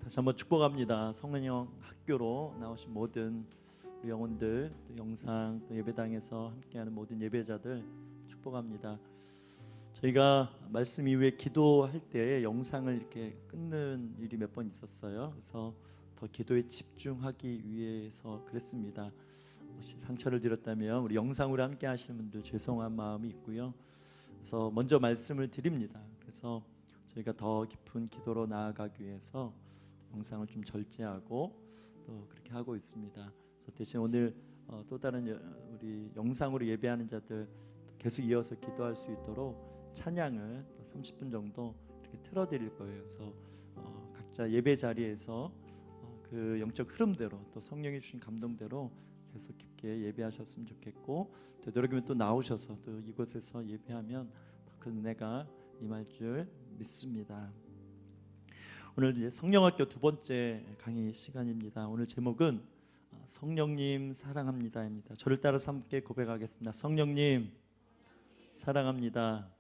다시 한번 축복합니다. 성은영 학교로 나오신 모든 우리 영혼들, 또 영상, 또 예배당에서 함께하는 모든 예배자들 축복합니다. 저희가 말씀 이후에 기도할 때 영상을 이렇게 끊는 일이 몇 번 있었어요. 그래서 더 기도에 집중하기 위해서 그랬습니다. 혹시 상처를 드렸다면 우리 영상으로 함께 하시는 분들 죄송한 마음이 있고요. 그래서 먼저 말씀을 드립니다. 그래서 저희가 더 깊은 기도로 나아가기 위해서 영상을 좀 절제하고 또 그렇게 하고 있습니다. 그래서 대신 오늘 또 다른 우리 영상으로 예배하는 자들 계속 이어서 기도할 수 있도록 찬양을 30분 정도 이렇게 틀어드릴 거예요. 그래서 각자 예배 자리에서 그 영적 흐름대로 또 성령이 주신 감동대로 계속 깊게 예배하셨으면 좋겠고, 되도록이면 또 나오셔서 또 이곳에서 예배하면 더 큰 은혜가 임할 줄 믿습니다. 오늘 이제 성령학교 두 번째 강의 시간입니다. 오늘 제목은 성령님 사랑합니다입니다. 저를 따라서 함께 고백하겠습니다. 성령님 사랑합니다.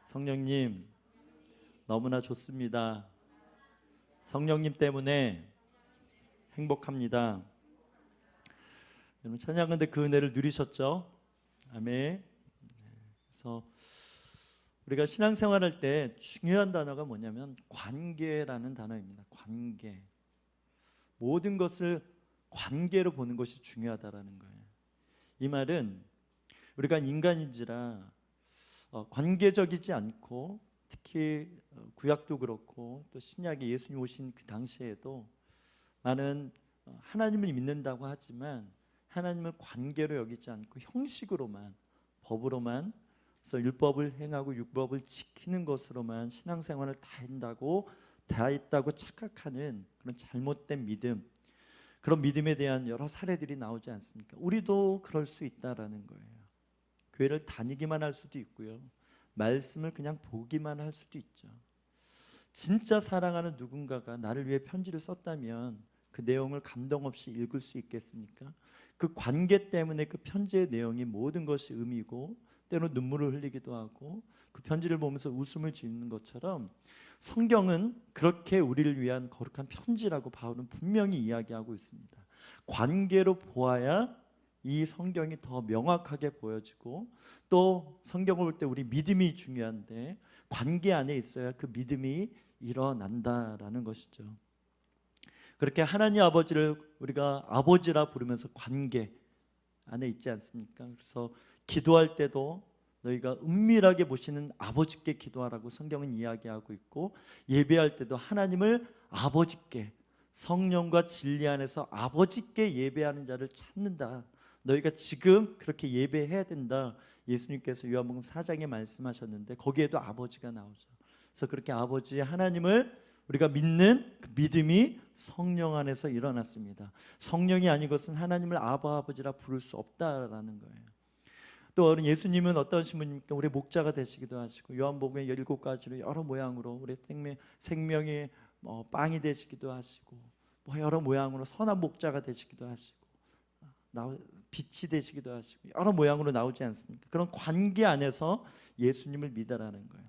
성령님 너무나 좋습니다. 성령님 때문에 행복합니다. 여러분 찬양 근데 그 은혜를 누리셨죠? 아멘. 그래서 우리가 신앙생활할 때 중요한 단어가 뭐냐면 관계라는 단어입니다. 관계. 모든 것을 관계로 보는 것이 중요하다라는 거예요. 이 말은 우리가 인간인지라 관계적이지 않고, 특히 구약도 그렇고 또 신약에 예수님 오신 그 당시에도 많은 하나님을 믿는다고 하지만 하나님을 관계로 여기지 않고 형식으로만, 법으로만, 그래서 율법을 행하고 율법을 지키는 것으로만 신앙생활을 다 했다고 착각하는 그런 잘못된 믿음, 그런 믿음에 대한 여러 사례들이 나오지 않습니까? 우리도 그럴 수 있다라는 거예요. 교회를 다니기만 할 수도 있고요, 말씀을 그냥 보기만 할 수도 있죠. 진짜 사랑하는 누군가가 나를 위해 편지를 썼다면 그 내용을 감동 없이 읽을 수 있겠습니까? 그 관계 때문에 그 편지의 내용이 모든 것이 의미고, 때로 눈물을 흘리기도 하고 그 편지를 보면서 웃음을 짓는 것처럼 성경은 그렇게 우리를 위한 거룩한 편지라고 바울은 분명히 이야기하고 있습니다. 관계로 보아야 이 성경이 더 명확하게 보여지고, 또 성경을 볼 때 우리 믿음이 중요한데 관계 안에 있어야 그 믿음이 일어난다라는 것이죠. 그렇게 하나님 아버지를 우리가 아버지라 부르면서 관계 안에 있지 않습니까? 그래서 기도할 때도 너희가 은밀하게 보시는 아버지께 기도하라고 성경은 이야기하고 있고, 예배할 때도 하나님을 아버지께, 성령과 진리 안에서 아버지께 예배하는 자를 찾는다. 너희가 지금 그렇게 예배해야 된다. 예수님께서 요한복음 4장에 말씀하셨는데 거기에도 아버지가 나오죠. 그래서 그렇게 아버지 하나님을 우리가 믿는 그 믿음이 성령 안에서 일어났습니다. 성령이 아닌 것은 하나님을 아버지라 부를 수 없다라는 거예요. 또 예수님은 어떠신 분입니까? 우리 목자가 되시기도 하시고, 요한복음에 17가지로 여러 모양으로 우리 생명의 빵이 되시기도 하시고, 여러 모양으로 선한 목자가 되시기도 하시고, 빛이 되시기도 하시고, 여러 모양으로 나오지 않습니까? 그런 관계 안에서 예수님을 믿으라는 거예요.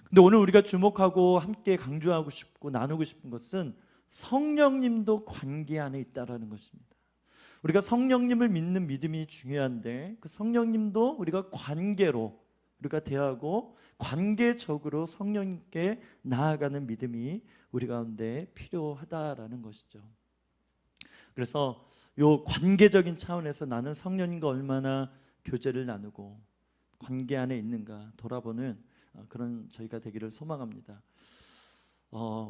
근데 오늘 우리가 주목하고 함께 강조하고 싶고 나누고 싶은 것은 성령님도 관계 안에 있다라는 것입니다. 우리가 성령님을 믿는 믿음이 중요한데 그 성령님도 우리가 관계로 우리가 대하고 관계적으로 성령님께 나아가는 믿음이 우리 가운데 필요하다라는 것이죠. 그래서 이 관계적인 차원에서 나는 성령님과 얼마나 교제를 나누고 관계 안에 있는가 돌아보는 그런 저희가 되기를 소망합니다.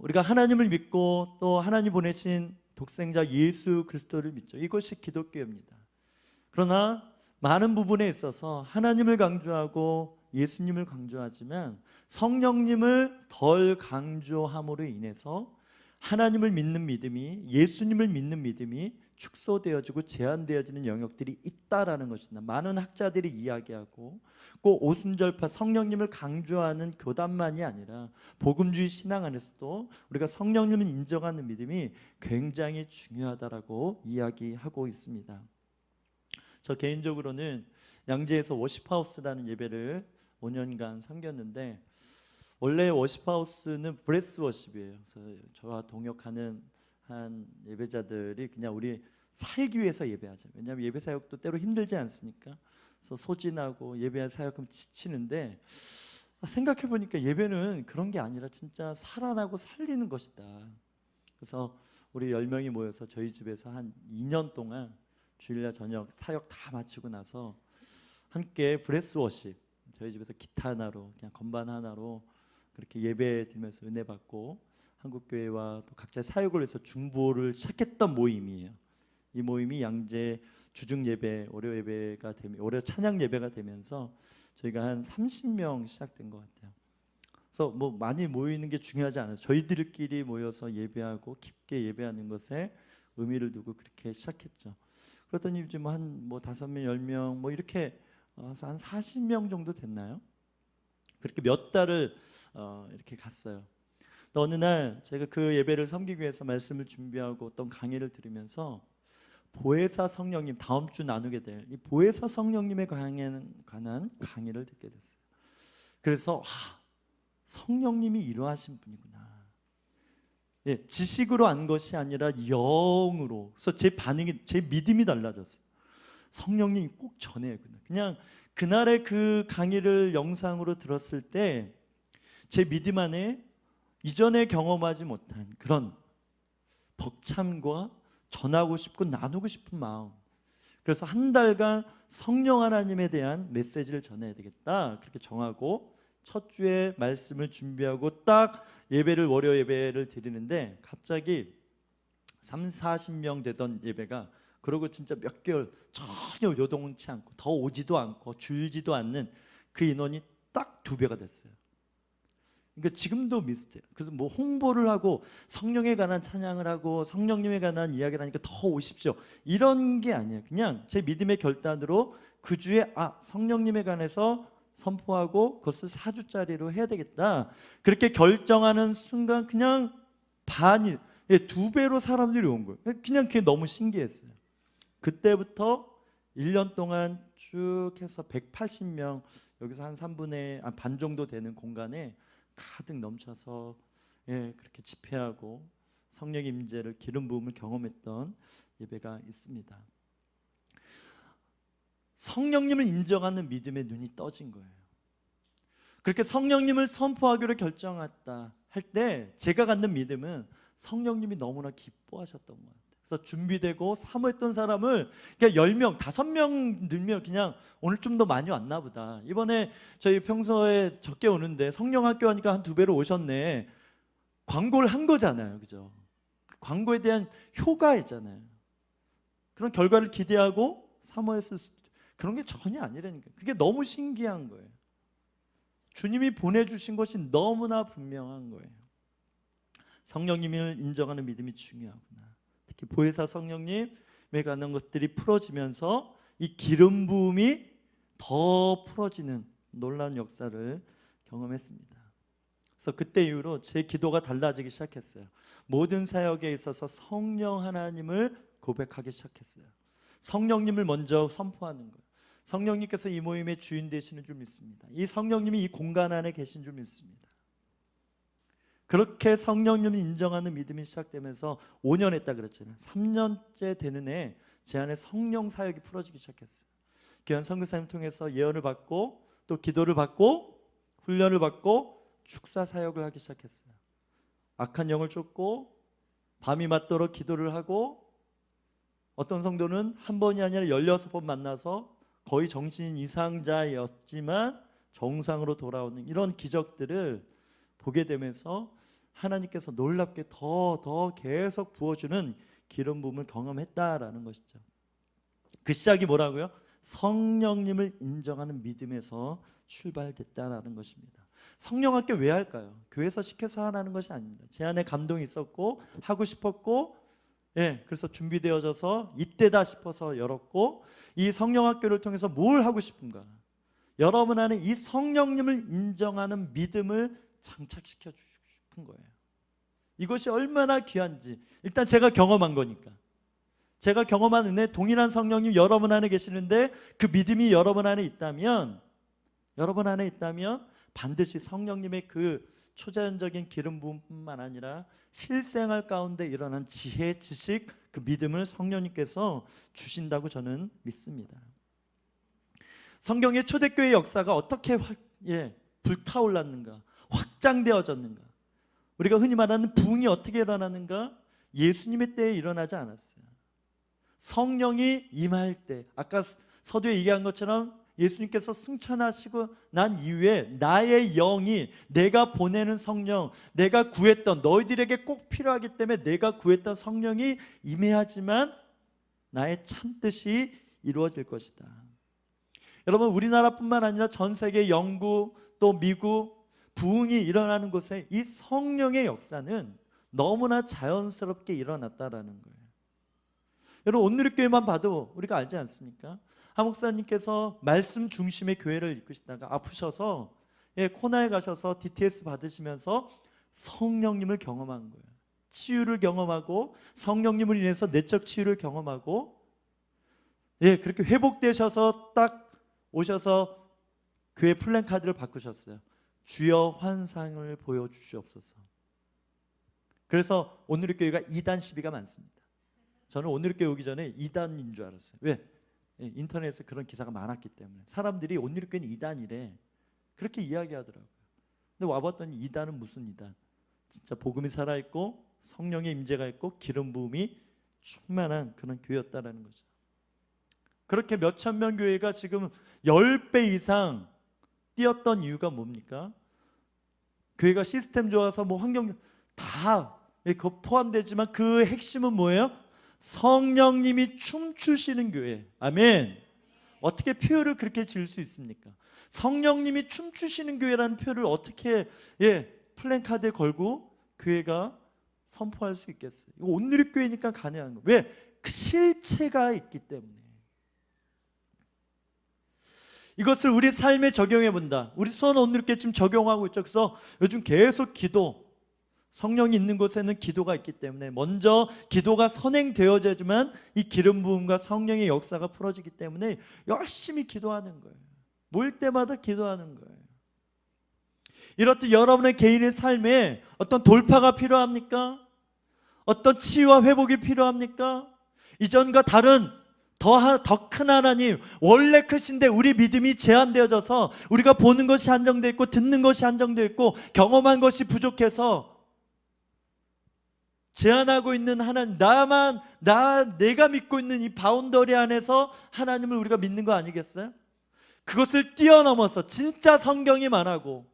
우리가 하나님을 믿고 또 하나님 보내신 독생자 예수 그리스도를 믿죠. 이것이 기독교입니다. 그러나 많은 부분에 있어서 하나님을 강조하고 예수님을 강조하지만 성령님을 덜 강조함으로 인해서 하나님을 믿는 믿음이, 예수님을 믿는 믿음이 축소되어지고 제한되어지는 영역들이 있다라는 것입니다. 많은 학자들이 이야기하고, 꼭 오순절파 성령님을 강조하는 교단만이 아니라 복음주의 신앙 안에서도 우리가 성령님을 인정하는 믿음이 굉장히 중요하다라고 이야기하고 있습니다. 저 개인적으로는 양재에서 워십하우스라는 예배를 5년간 섬겼는데, 원래 워십하우스는 브레스 워십이에요. 그래서 저와 동역하는 한 예배자들이 그냥 우리 살기 위해서 예배하자. 왜냐하면 예배 사역도 때로 힘들지 않습니까? 그래서 소진하고 예배 사역하면 지치는데 생각해 보니까 예배는 그런 게 아니라 진짜 살아나고 살리는 것이다. 그래서 우리 10명이 모여서 저희 집에서 한 2년 동안 주일날 저녁 사역 다 마치고 나서 함께 브레스 워십, 저희 집에서 기타 하나로 그냥 건반 하나로 그렇게 예배 드리면서 은혜 받고 한국교회와 또 각자의 사역을 위해서 중보를 시작했던 모임이에요. 이 모임이 양재 주중 예배, 월요 예배가 되면 월요 찬양 예배가 되면서 저희가 한 30명 시작된 것 같아요. 그래서 뭐 많이 모이는 게 중요하지 않아요. 저희들끼리 모여서 예배하고 깊게 예배하는 것에 의미를 두고 그렇게 시작했죠. 그러더니 이제 뭐 5명, 10명 뭐 이렇게 한 40명 정도 됐나요? 그렇게 몇 달을 이렇게 갔어요. 또 어느 날 제가 그 예배를 섬기기 위해서 말씀을 준비하고 어떤 강의를 들으면서 보혜사 성령님, 다음 주 나누게 될 이 보혜사 성령님에 관한 강의를 듣게 됐어요. 그래서 성령님이 이러하신 분이구나. 예, 지식으로 안 것이 아니라 영으로. 그래서 제 반응이, 제 믿음이 달라졌어요. 성령님이 꼭 전해야 구나. 그냥 그날의 그 강의를 영상으로 들었을 때 제 믿음 안에 이전에 경험하지 못한 그런 벅참과 전하고 싶고 나누고 싶은 마음. 그래서 한 달간 성령 하나님에 대한 메시지를 전해야 되겠다. 그렇게 정하고 첫 주에 말씀을 준비하고 딱 예배를 월요 예배를 드리는데 갑자기 30-40명 되던 예배가 그러고 진짜 몇 개월 전혀 요동치 않고 더 오지도 않고 줄지도 않는 그 인원이 딱 2배가 됐어요. 그러니까 지금도 미스터리예요. 그래서 뭐 홍보를 하고 성령에 관한 찬양을 하고 성령님에 관한 이야기를 하니까 더 오십시오 이런 게 아니에요. 그냥 제 믿음의 결단으로 그 주에 성령님에 관해서 선포하고 그것을 4주짜리로 해야 되겠다 그렇게 결정하는 순간 그냥 반이 2배로 사람들이 온 거예요. 그냥 그게 너무 신기했어요. 그때부터 1년 동안 쭉 해서 180명 여기서 한 3분의 반 정도 되는 공간에 가득 넘쳐서 그렇게 집회하고 성령 임재를 기름 부음을 경험했던 예배가 있습니다. 성령님을 인정하는 믿음의 눈이 떠진 거예요. 그렇게 성령님을 선포하기로 결정했다 할 때 제가 갖는 믿음은 성령님이 너무나 기뻐하셨던 것 같아요. 그래서 준비되고 사모했던 사람을 그냥 10명, 5명 늘면 그냥 오늘 좀 더 많이 왔나 보다. 이번에 저희 평소에 적게 오는데 성령 학교 하니까 한 2배로 오셨네. 광고를 한 거잖아요. 그죠? 광고에 대한 효과 있잖아요. 그런 결과를 기대하고 사모했을 수도 그런 게 전혀 아니라니까. 그게 너무 신기한 거예요. 주님이 보내주신 것이 너무나 분명한 거예요. 성령님을 인정하는 믿음이 중요하구나. 특히 보혜사 성령님에 관한 것들이 풀어지면서 이 기름 부음이 더 풀어지는 놀라운 역사를 경험했습니다. 그래서 그때 이후로 제 기도가 달라지기 시작했어요. 모든 사역에 있어서 성령 하나님을 고백하기 시작했어요. 성령님을 먼저 선포하는 거예요. 성령님께서 이 모임의 주인 되시는 줄 믿습니다. 이 성령님이 이 공간 안에 계신 줄 믿습니다. 그렇게 성령님을 인정하는 믿음이 시작되면서 5년 했다 그랬잖아요. 3년째 되는 해 제 안에 성령 사역이 풀어지기 시작했어요. 귀한 선교사님 통해서 예언을 받고 또 기도를 받고 훈련을 받고 축사 사역을 하기 시작했어요. 악한 영을 쫓고 밤이 맞도록 기도를 하고 어떤 성도는 한 번이 아니라 16번 만나서 거의 정신 이상자였지만 정상으로 돌아오는 이런 기적들을 보게 되면서 하나님께서 놀랍게 더 계속 부어주는 기름 부음을 경험했다라는 것이죠. 그 시작이 뭐라고요? 성령님을 인정하는 믿음에서 출발됐다라는 것입니다. 성령학교 왜 할까요? 교회에서 시켜서 하라는 것이 아닙니다. 제 안에 감동이 있었고 하고 싶었고 그래서 준비되어져서 이때다 싶어서 열었고 이 성령학교를 통해서 뭘 하고 싶은가? 여러분 안에 이 성령님을 인정하는 믿음을 장착시켜 주고 싶은 거예요. 이것이 얼마나 귀한지 일단 제가 경험한 거니까. 제가 경험한 은혜 동일한 성령님 여러분 안에 계시는데 그 믿음이 여러분 안에 있다면 반드시 성령님의 그 초자연적인 기름 부음뿐만 아니라 실생활 가운데 일어난 지혜, 지식, 그 믿음을 성령님께서 주신다고 저는 믿습니다. 성경의 초대교회 역사가 어떻게 불타올랐는가, 확장되어졌는가, 우리가 흔히 말하는 부흥이 어떻게 일어나는가, 예수님의 때에 일어나지 않았어요. 성령이 임할 때, 아까 서두에 얘기한 것처럼 예수님께서 승천하시고 난 이후에 나의 영이, 내가 보내는 성령, 내가 구했던, 너희들에게 꼭 필요하기 때문에 내가 구했던 성령이 임해야지만 나의 참뜻이 이루어질 것이다. 여러분, 우리나라뿐만 아니라 전 세계, 영국 또 미국, 부흥이 일어나는 곳에 이 성령의 역사는 너무나 자연스럽게 일어났다라는 거예요. 여러분, 온누리교회만 봐도 우리가 알지 않습니까? 한 목사님께서 말씀 중심의 교회를 이끄시다가 아프셔서 코나에 가셔서 DTS 받으시면서 성령님을 경험한 거예요. 치유를 경험하고 성령님을 인해서 내적 치유를 경험하고, 그렇게 회복되셔서 딱 오셔서 교회 플랜카드를 바꾸셨어요. 주여 환상을 보여주시옵소서. 그래서 온누리교회가 2단 시비가 많습니다. 저는 온누리교회 오기 전에 2단인 줄 알았어요. 왜? 인터넷에 그런 기사가 많았기 때문에. 사람들이 온누리교회는 2단이래 그렇게 이야기하더라고요. 근데 와봤더니 2단은 무슨 2단? 진짜 복음이 살아있고 성령의 임재가 있고 기름 부음이 충만한 그런 교회였다라는 거죠. 그렇게 몇천 명 교회가 지금 10배 이상 뛰었던 이유가 뭡니까? 교회가 시스템 좋아서 뭐 환경 다 포함되지만 그 핵심은 뭐예요? 성령님이 춤추시는 교회. 아멘. 어떻게 표를 그렇게 지을 수 있습니까? 성령님이 춤추시는 교회라는 표를 어떻게 플랜카드에 걸고 교회가 선포할 수 있겠어요? 이거 온누리교회니까 가능한 거예요. 왜? 그 실체가 있기 때문에. 이것을 우리 삶에 적용해 본다. 우리 수원 온누리교회 지금 적용하고 있죠. 그래서 요즘 계속 기도, 성령이 있는 곳에는 기도가 있기 때문에 먼저 기도가 선행되어져야지만 이 기름 부음과 성령의 역사가 풀어지기 때문에 열심히 기도하는 거예요. 모일 때마다 기도하는 거예요. 이렇듯 여러분의 개인의 삶에 어떤 돌파가 필요합니까? 어떤 치유와 회복이 필요합니까? 이전과 다른 더 큰 하나님, 원래 크신데 우리 믿음이 제한되어져서 우리가 보는 것이 한정되어 있고 듣는 것이 한정되어 있고 경험한 것이 부족해서 제한하고 있는 하나님, 내가 믿고 있는 이 바운더리 안에서 하나님을 우리가 믿는 거 아니겠어요? 그것을 뛰어넘어서 진짜 성경이 말하고,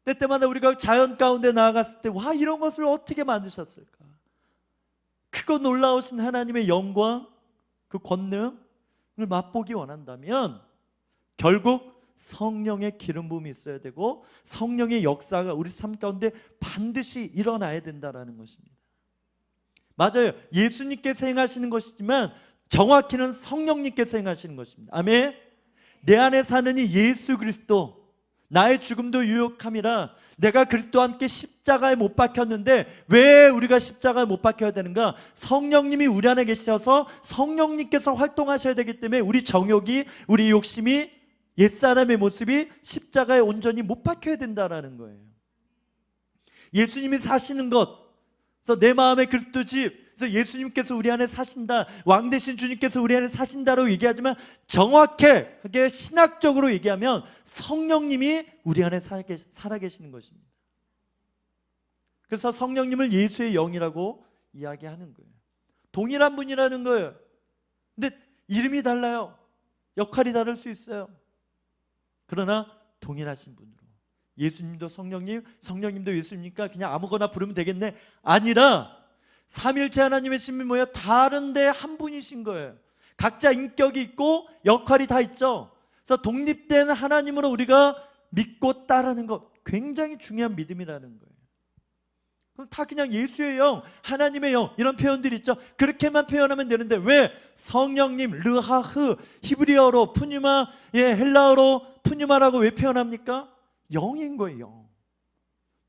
때때마다 우리가 자연 가운데 나아갔을 때 와, 이런 것을 어떻게 만드셨을까? 크고 놀라우신 하나님의 영광, 그 권능을 맛보기 원한다면 결국 성령의 기름 부음이 있어야 되고 성령의 역사가 우리 삶 가운데 반드시 일어나야 된다는 것입니다. 맞아요. 예수님께서 행하시는 것이지만 정확히는 성령님께서 행하시는 것입니다. 아멘. 내 안에 사는 이 예수 그리스도, 나의 죽음도 유혹함이라, 내가 그리스도와 함께 십자가에 못 박혔는데 왜 우리가 십자가에 못 박혀야 되는가? 성령님이 우리 안에 계셔서 성령님께서 활동하셔야 되기 때문에 우리 정욕이, 우리 욕심이, 옛사람의 모습이 십자가에 온전히 못 박혀야 된다는 거예요. 예수님이 사시는 것, 그래서 내 마음에 그리스도 집, 그래서 예수님께서 우리 안에 사신다, 왕 되신 주님께서 우리 안에 사신다라고 얘기하지만 정확하게 신학적으로 얘기하면 성령님이 우리 안에 살아 계시는 것입니다. 그래서 성령님을 예수의 영이라고 이야기하는 거예요. 동일한 분이라는 거예요. 근데 이름이 달라요. 역할이 다를 수 있어요. 그러나 동일하신 분으로. 예수님도 성령님, 성령님도 예수님이니까 그냥 아무거나 부르면 되겠네, 아니라 삼일체 하나님의 신이 뭐예요? 다른데 한 분이신 거예요. 각자 인격이 있고 역할이 다 있죠. 그래서 독립된 하나님으로 우리가 믿고 따르는 것, 굉장히 중요한 믿음이라는 거예요. 그럼 다 그냥 예수의 영, 하나님의 영, 이런 표현들이 있죠. 그렇게만 표현하면 되는데 왜 성령님, 르하흐, 히브리어로 푸뉴마, 헬라어로 푸뉴마라고 왜 표현합니까? 영인 거예요. 영.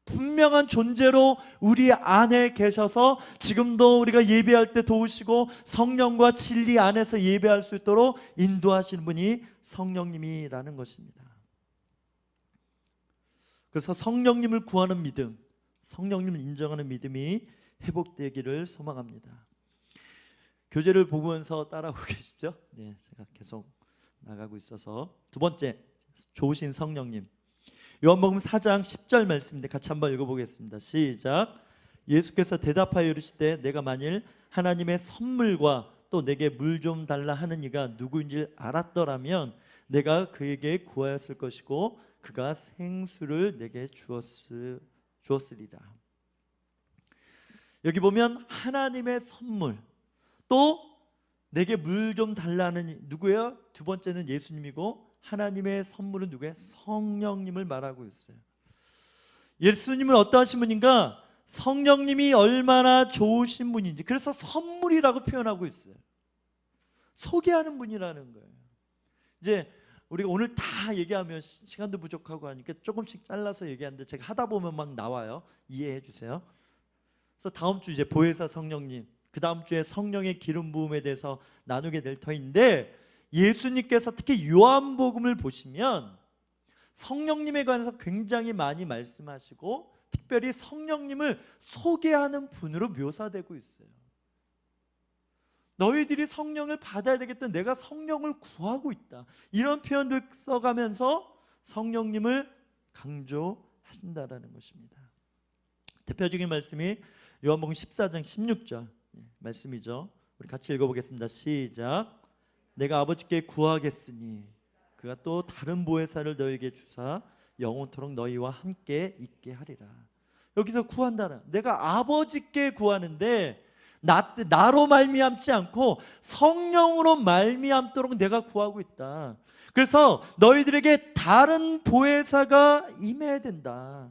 분명한 존재로 우리 안에 계셔서 지금도 우리가 예배할 때 도우시고 성령과 진리 안에서 예배할 수 있도록 인도하시는 분이 성령님이라는 것입니다. 그래서 성령님을 구하는 믿음, 성령님을 인정하는 믿음이 회복되기를 소망합니다. 교재를 보면서 따라오고 계시죠? 네, 제가 계속 나가고 있어서. 두 번째, 좋으신 성령님. 요한복음 4장 10절 말씀인데 같이 한번 읽어보겠습니다. 시작. 예수께서 대답하여 이르시되 내가 만일 하나님의 선물과 또 내게 물 좀 달라 하는 이가 누구인지 알았더라면 내가 그에게 구하였을 것이고 그가 생수를 내게 주었으리라. 여기 보면 하나님의 선물, 또 내게 물 좀 달라는 누구예요? 두 번째는 예수님이고, 하나님의 선물은 누구예요? 성령님을 말하고 있어요. 예수님은 어떠하신 분인가? 성령님이 얼마나 좋으신 분인지, 그래서 선물이라고 표현하고 있어요. 소개하는 분이라는 거예요. 이제 우리가 오늘 다 얘기하면 시간도 부족하고 하니까 조금씩 잘라서 얘기하는데 제가 하다 보면 막 나와요. 이해해 주세요. 그래서 다음 주 이제 보혜사 성령님, 그 다음 주에 성령의 기름 부음에 대해서 나누게 될 터인데, 예수님께서 특히 요한복음을 보시면 성령님에 관해서 굉장히 많이 말씀하시고 특별히 성령님을 소개하는 분으로 묘사되고 있어요. 너희들이 성령을 받아야 되겠다, 내가 성령을 구하고 있다, 이런 표현들 써가면서 성령님을 강조하신다라는 것입니다. 대표적인 말씀이 요한복음 14장 16절 말씀이죠. 우리 같이 읽어보겠습니다. 시작. 내가 아버지께 구하겠으니 그가 또 다른 보혜사를 너희에게 주사 영원토록 너희와 함께 있게 하리라. 여기서 구한다는, 내가 아버지께 구하는데 나로 말미암지 않고 성령으로 말미암도록 내가 구하고 있다. 그래서 너희들에게 다른 보혜사가 임해야 된다.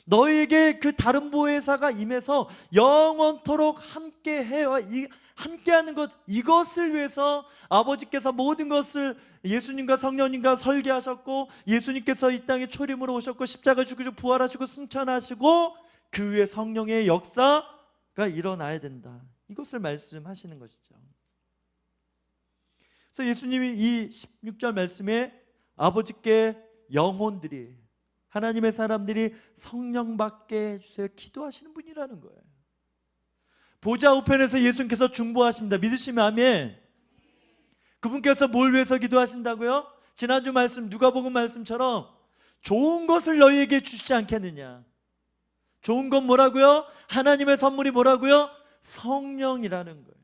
너희에게 그 다른 보혜사가 임해서 영원토록 함께 해와 함께하는 것, 이것을 위해서 아버지께서 모든 것을 예수님과 성령님과 설계하셨고, 예수님께서 이 땅에 초림으로 오셨고 십자가 죽으시고 부활하시고 승천하시고 그 위에 성령의 역사가 일어나야 된다, 이것을 말씀하시는 것이죠. 그래서 예수님이 이 16절 말씀에 아버지께 영혼들이, 하나님의 사람들이 성령 받게 해주세요 기도하시는 분이라는 거예요. 보좌 우편에서 예수님께서 중보하십니다. 믿으시면 아멘. 그분께서 뭘 위해서 기도하신다고요? 지난주 말씀 누가복음 말씀처럼 좋은 것을 너희에게 주시지 않겠느냐. 좋은 건 뭐라고요? 하나님의 선물이 뭐라고요? 성령이라는 거예요.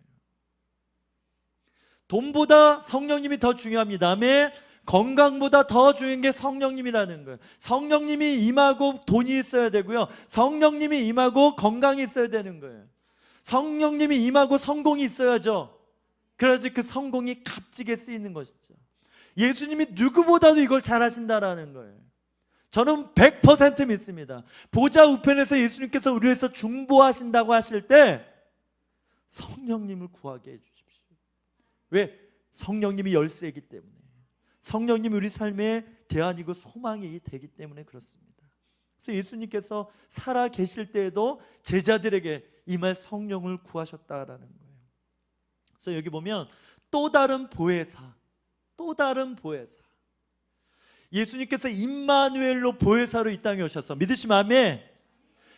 돈보다 성령님이 더 중요합니다. 아멘. 건강보다 더 중요한 게 성령님이라는 거예요. 성령님이 임하고 돈이 있어야 되고요, 성령님이 임하고 건강이 있어야 되는 거예요. 성령님이 임하고 성공이 있어야죠. 그래야지 그 성공이 값지게 쓰이는 것이죠. 예수님이 누구보다도 이걸 잘하신다라는 거예요. 저는 100% 믿습니다. 보좌 우편에서 예수님께서 우리 위해서 중보하신다고 하실 때 성령님을 구하게 해주십시오. 왜? 성령님이 열쇠이기 때문에, 성령님이 우리 삶의 대안이고 소망이 되기 때문에 그렇습니다. 그래서 예수님께서 살아 계실 때에도 제자들에게 임할 성령을 구하셨다라는 거예요. 그래서 여기 보면 또 다른 보혜사, 또 다른 보혜사, 예수님께서 임마누엘로 보혜사로 이 땅에 오셔서, 믿으시면 아멘.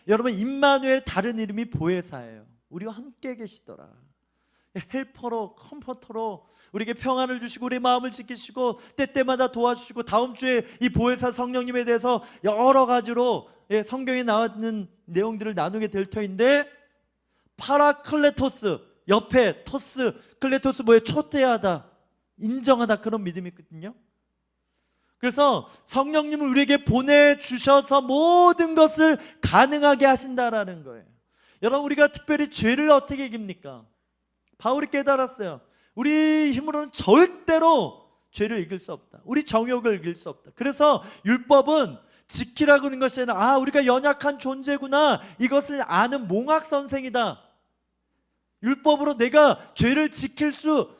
여러분, 임마누엘 다른 이름이 보혜사예요. 우리와 함께 계시더라. 헬퍼로, 컴포터로 우리에게 평안을 주시고 우리 마음을 지키시고 때때마다 도와주시고, 다음 주에 이 보혜사 성령님에 대해서 여러 가지로 성경에 나왔는 내용들을 나누게 될 터인데, 파라클레토스, 옆에 토스, 클레토스 뭐예요? 초대하다, 인정하다, 그런 믿음이 있거든요. 그래서 성령님을 우리에게 보내주셔서 모든 것을 가능하게 하신다라는 거예요. 여러분, 우리가 특별히 죄를 어떻게 이깁니까? 바울이 깨달았어요. 우리 힘으로는 절대로 죄를 이길 수 없다. 우리 정욕을 이길 수 없다. 그래서 율법은 지키라고 하는 것이 아니라, 우리가 연약한 존재구나, 이것을 아는 몽학선생이다. 율법으로 내가 죄를 지키면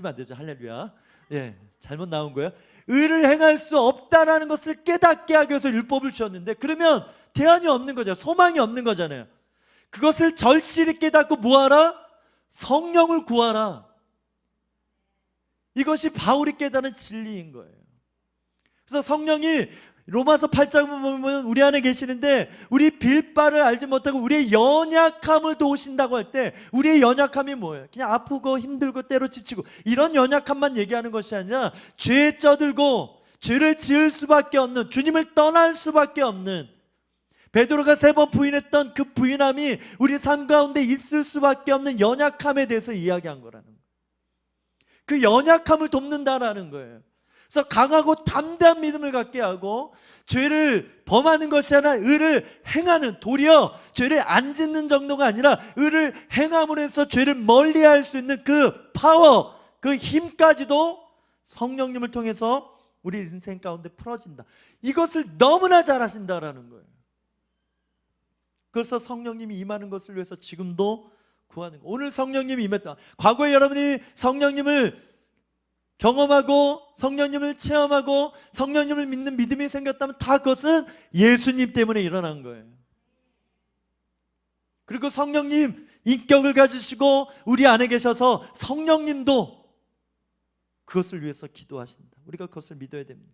안 되죠. 할렐루야. 잘못 나온 거예요. 의를 행할 수 없다라는 것을 깨닫게 하기 위해서 율법을 주셨는데, 그러면 대안이 없는 거죠. 소망이 없는 거잖아요. 그것을 절실히 깨닫고 뭐하라? 성령을 구하라. 이것이 바울이 깨달은 진리인 거예요. 그래서 성령이 로마서 8장 보면 우리 안에 계시는데 우리 빌 바를 알지 못하고 우리의 연약함을 도우신다고 할 때 우리의 연약함이 뭐예요? 그냥 아프고 힘들고 때로 지치고 이런 연약함만 얘기하는 것이 아니라 죄에 쪄들고 죄를 지을 수밖에 없는, 주님을 떠날 수밖에 없는, 베드로가 3번 부인했던 그 부인함이 우리 삶 가운데 있을 수밖에 없는 연약함에 대해서 이야기한 거라는 거예요. 그 연약함을 돕는다라는 거예요. 그래서 강하고 담대한 믿음을 갖게 하고 죄를 범하는 것이 아니라 의를 행하는, 도리어 죄를 안 짓는 정도가 아니라 의를 행함으로 해서 죄를 멀리할 수 있는 그 파워, 그 힘까지도 성령님을 통해서 우리 인생 가운데 풀어진다. 이것을 너무나 잘 하신다라는 거예요. 그래서 성령님이 임하는 것을 위해서 지금도 구하는 거예요. 오늘 성령님이 임했다. 과거에 여러분이 성령님을 경험하고 성령님을 체험하고 성령님을 믿는 믿음이 생겼다면 다 그것은 예수님 때문에 일어난 거예요. 그리고 성령님 인격을 가지시고 우리 안에 계셔서 성령님도 그것을 위해서 기도하신다. 우리가 그것을 믿어야 됩니다.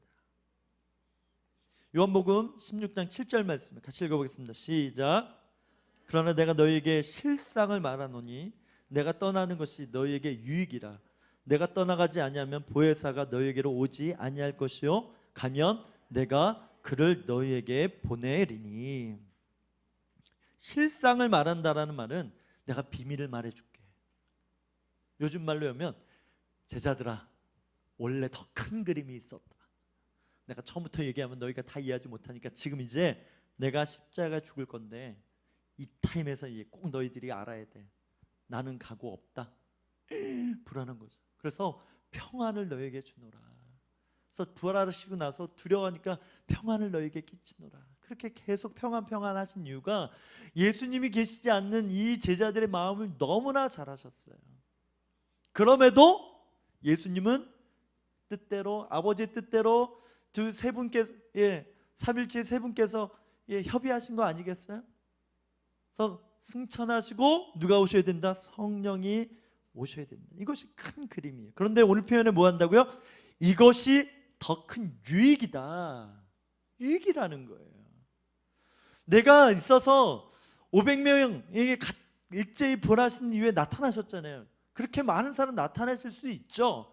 요한복음 16장 7절 말씀 같이 읽어보겠습니다. 시작. 그러나 내가 너희에게 실상을 말하노니 내가 떠나는 것이 너희에게 유익이라. 내가 떠나가지 아니하면 보혜사가 너희에게로 오지 아니할 것이요 가면 내가 그를 너희에게 보내리니. 실상을 말한다라는 말은 내가 비밀을 말해줄게. 요즘 말로 하면 제자들아 원래 더 큰 그림이 있었다. 내가 처음부터 얘기하면 너희가 다 이해하지 못하니까 지금 이제 내가 십자가 죽을 건데 이 타임에서 꼭 너희들이 알아야 돼. 나는 각오 없다. 불안한 거죠. 그래서 평안을 너에게 주노라. 그래서 부활하시고 나서 두려워하니까 평안을 너에게 끼치노라. 그렇게 계속 평안 하신 이유가 예수님이 계시지 않는 이 제자들의 마음을 너무나 잘 하셨어요. 그럼에도 예수님은 뜻대로, 아버지의 뜻대로 세 분께서, 삼일체의 세 분께서 협의하신 거 아니겠어요? 그래서 승천하시고 누가 오셔야 된다? 성령이 오셔야 된다. 이것이 큰 그림이에요. 그런데 오늘 표현에 뭐 한다고요? 이것이 더 큰 유익이다. 유익이라는 거예요. 내가 있어서 500명에게 일제히 부활하신 이후에 나타나셨잖아요. 그렇게 많은 사람 나타나실 수 있죠.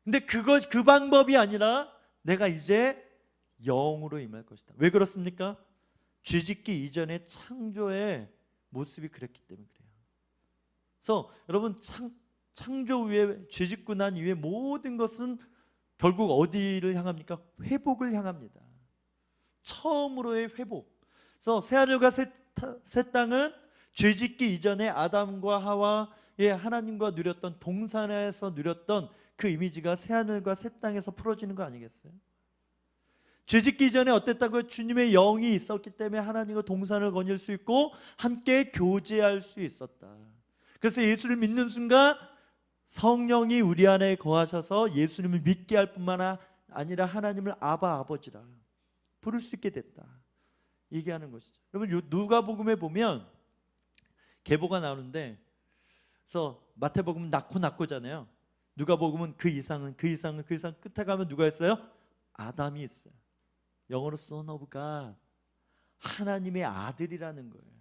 근데 그 방법이 아니라 내가 이제 영으로 임할 것이다. 왜 그렇습니까? 죄짓기 이전의 창조의 모습이 그랬기 때문에 그래요. 그래서 여러분 창조 후에 죄짓고 난 이후에 모든 것은 결국 어디를 향합니까? 회복을 향합니다. 처음으로의 회복. 그래서 새하늘과 새 땅은 죄짓기 이전에 아담과 하와의 하나님과 누렸던 동산에서 누렸던 그 이미지가 새하늘과 새 땅에서 풀어지는 거 아니겠어요? 죄짓기 전에 어땠다고요? 주님의 영이 있었기 때문에 하나님과 동산을 거닐 수 있고 함께 교제할 수 있었다. 그래서 예수를 믿는 순간 성령이 우리 안에 거하셔서 예수님을 믿게 할 뿐만 아니라 하나님을 아버지라 부를 수 있게 됐다. 얘기하는 것이죠. 여러분 누가복음에 보면 계보가 나오는데, 그래서 마태복음은 낳고잖아요. 누가복음은 그 이상은 끝에 가면 누가 있어요? 아담이 있어요. 영어로 Son of God, 하나님의 아들이라는 거예요.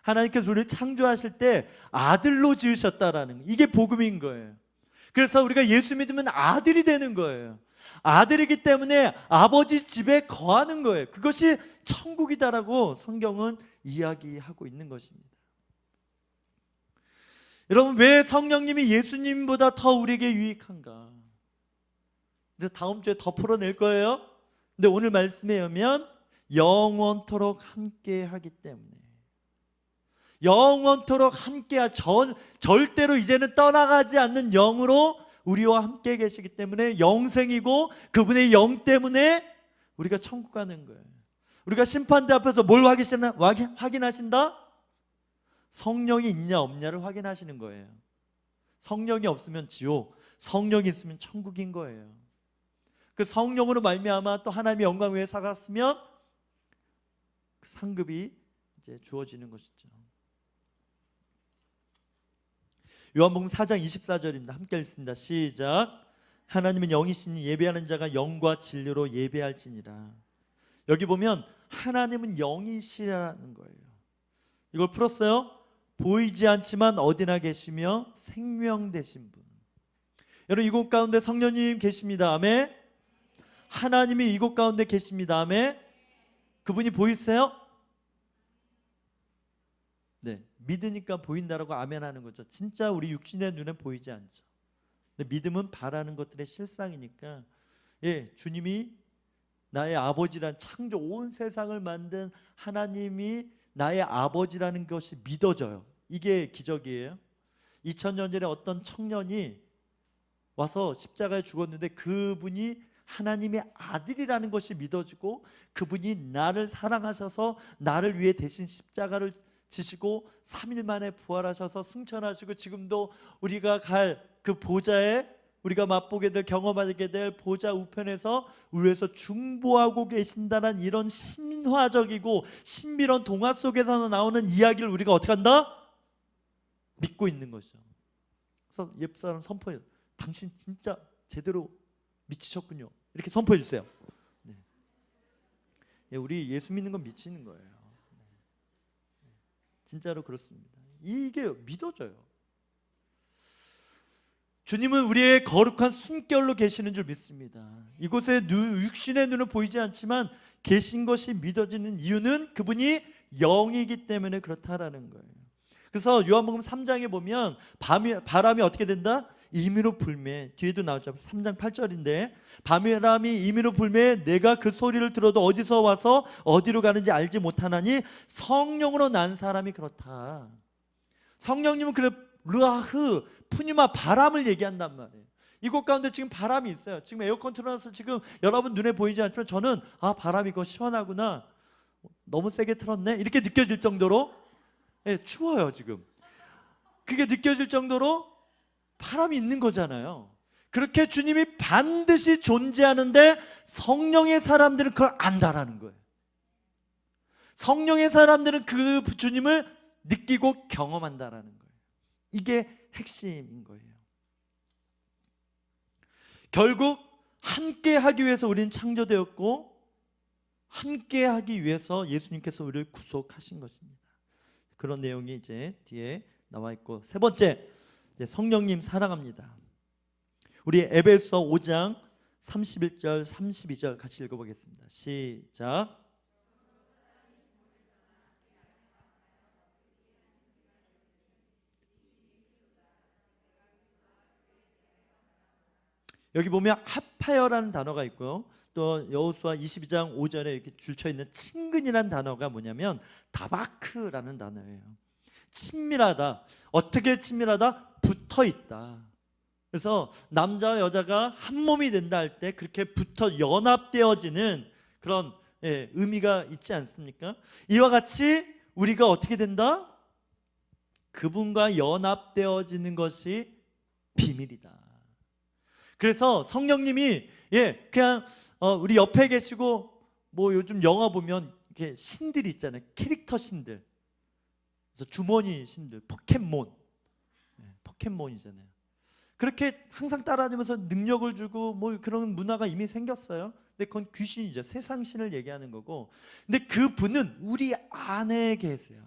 하나님께서 우리를 창조하실 때 아들로 지으셨다라는, 이게 복음인 거예요. 그래서 우리가 예수 믿으면 아들이 되는 거예요. 아들이기 때문에 아버지 집에 거하는 거예요. 그것이 천국이다라고 성경은 이야기하고 있는 것입니다. 여러분, 왜 성령님이 예수님보다 더 우리에게 유익한가? 근데 다음 주에 더 풀어낼 거예요. 근데 오늘 말씀에 의하면 영원토록 함께 하기 때문에, 영원토록 함께 절대로 이제는 떠나가지 않는 영으로 우리와 함께 계시기 때문에 영생이고 그분의 영 때문에 우리가 천국 가는 거예요. 우리가 심판대 앞에서 뭘 확인하신다? 성령이 있냐 없냐를 확인하시는 거예요. 성령이 없으면 지옥, 성령이 있으면 천국인 거예요. 그 성령으로 말미암아 또 하나님의 영광 위에 살았으면 그 상급이 이제 주어지는 것이죠. 요한복음 4장 24절입니다. 함께 읽습니다. 시작. 하나님은 영이시니 예배하는 자가 영과 진리로 예배할지니라. 여기 보면 하나님은 영이시라는 거예요. 이걸 풀었어요. 보이지 않지만 어디나 계시며 생명 되신 분. 여러분, 이곳 가운데 성령님 계십니다. 아멘. 하나님이 이곳 가운데 계십니다. 아멘. 그분이 보이세요? 네, 믿으니까 보인다라고 아멘 하는 거죠. 진짜 우리 육신의 눈에 보이지 않죠. 근데 믿음은 바라는 것들의 실상이니까, 예, 주님이 나의 아버지란, 창조 온 세상을 만든 하나님이 나의 아버지라는 것이 믿어져요. 이게 기적이에요. 2000년 전에 어떤 청년이 와서 십자가에 죽었는데 그분이 하나님의 아들이라는 것이 믿어지고, 그분이 나를 사랑하셔서 나를 위해 대신 십자가를 지시고 3일 만에 부활하셔서 승천하시고, 지금도 우리가 갈 그 보좌에, 우리가 맛보게 될, 경험하게 될 보좌 우편에서 위에서 중보하고 계신다는 이런 신화적이고 신비로운 동화 속에서 나오는 이야기를 우리가 어떻게 한다? 믿고 있는 것이죠. 그래서 옆 사람 선포해요. 당신 진짜 제대로 미치셨군요. 이렇게 선포해 주세요. 네. 예, 우리 예수 믿는 건 미치는 거예요. 네. 진짜로 그렇습니다. 이게 믿어져요. 주님은 우리의 거룩한 숨결로 계시는 줄 믿습니다. 이곳에 육신의 눈은 보이지 않지만 계신 것이 믿어지는 이유는 그분이 영이기 때문에 그렇다라는 거예요. 그래서 요한복음 3장에 보면 바람이 어떻게 된다? 임의로 불매. 뒤에도 나오죠. 3장 8절인데, 바람이 임의로 불매 내가 그 소리를 들어도 어디서 와서 어디로 가는지 알지 못하나니 성령으로 난 사람이 그렇다. 성령님은 그래 르아흐 푸니마, 바람을 얘기한단 말이에요. 이곳 가운데 지금 바람이 있어요. 지금 에어컨 틀어놔서 지금 여러분 눈에 보이지 않지만 저는 바람이 이거 시원하구나, 너무 세게 틀었네, 이렇게 느껴질 정도로, 예, 추워요 지금. 그게 느껴질 정도로 바람이 있는 거잖아요. 그렇게 주님이 반드시 존재하는데 성령의 사람들은 그걸 안다라는 거예요. 성령의 사람들은 그 주님을 느끼고 경험한다라는 거예요. 이게 핵심인 거예요. 결국 함께 하기 위해서 우리는 창조되었고, 함께 하기 위해서 예수님께서 우리를 구속하신 것입니다. 그런 내용이 이제 뒤에 나와 있고, 세 번째, 이제 성령님 사랑합니다. 우리 에베소 5장 31절 32절 같이 읽어보겠습니다. 시작. 여기 보면 합하여라는 단어가 있고요, 또 여호수아 22장 5절에 이렇게 줄쳐 있는 친근이라는 단어가 뭐냐면 다바크라는 단어예요. 친밀하다. 어떻게 친밀하다? 붙어 있다. 그래서 남자와 여자가 한 몸이 된다 할 때 그렇게 붙어 연합되어지는 그런, 예, 의미가 있지 않습니까? 이와 같이 우리가 어떻게 된다? 그분과 연합되어지는 것이 비밀이다. 그래서 성령님이, 예, 그냥 우리 옆에 계시고, 뭐 요즘 영화 보면 이렇게 신들이 있잖아요. 캐릭터 신들. 그래서 주머니 신들, 포켓몬, 포켓몬이잖아요. 그렇게 항상 따라다니면서 능력을 주고 뭐 그런 문화가 이미 생겼어요. 근데 그건 귀신이죠. 세상 신을 얘기하는 거고. 근데 그분은 우리 안에 계세요.